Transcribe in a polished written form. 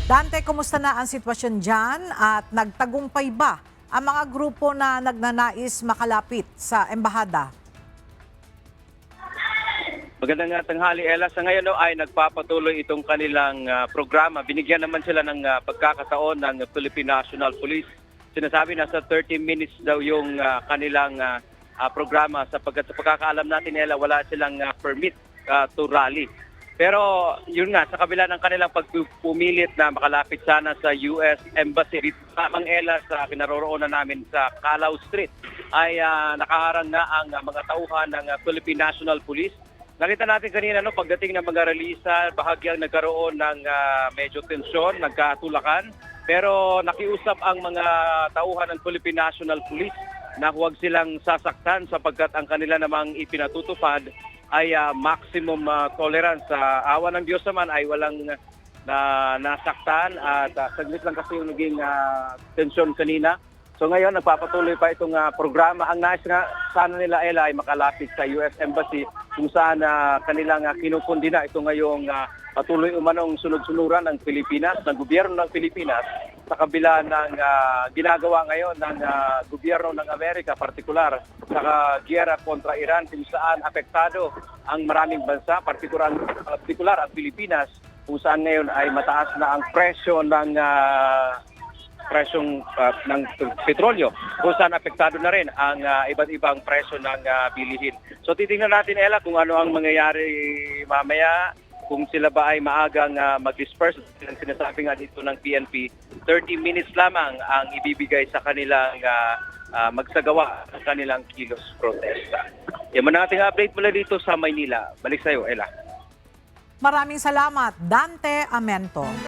Dante, kumusta na ang sitwasyon dyan at nagtagumpay ba ang mga grupo na nagnanais makalapit sa embahada? Magandang tanghali, Ella. Sa ngayon ay nagpapatuloy itong kanilang programa. Binigyan naman sila ng pagkakataon ng Philippine National Police. Sinasabi na sa 30 minutes daw yung kanilang programa sapagkat sa pagkakaalam natin, Ella, wala silang permit to rally. Pero yun nga, sa kabila ng kanilang pagpumilit na makalapit sana sa US Embassy, dito lamang, Ella, sa kinaroroonan namin sa Calao Street, ay nakaharang na ang mga tauhan ng Philippine National Police. Nakita natin kanina, pagdating ng mga relisa, bahagyang nagkaroon ng medyo tensyon, nagkatulakan. Pero nakiusap ang mga tauhan ng Philippine National Police na huwag silang sasaktan sapagkat ang kanila namang ipinatutupad ay maximum tolerance. Sa awa ng Diyos naman ay walang nasaktan at saglit lang kasi yung naging tensyon kanina. So ngayon, nagpapatuloy pa itong programa. Ang nais nga sana nila, Ella, ay makalapit sa US Embassy kung saan kanilang kinukundina ito ngayong patuloy umanong sunod-sunuran ng Pilipinas, ng gobyerno ng Pilipinas sa kabila ng ginagawa ngayon ng gobyerno ng Amerika, partikular sa giyera kontra Iran kung saan apektado ang maraming bansa, partikular ang Pilipinas, kung saan ngayon ay mataas na ang presyo ng presyong ng petrolyo, kung saan apektado na rin ang iba't ibang presyo ng bilihin. So titingnan natin, Ella, kung ano ang mangyayari mamaya, kung sila ba ay maagang mag-disperse. Sinasabi nga dito ng PNP, 30 minutes lamang ang ibibigay sa kanilang magsagawa ng kanilang kilos protesta. Yan man ang ating update mula dito sa Maynila. Balik sa iyo, Ella. Maraming salamat, Dante Amento.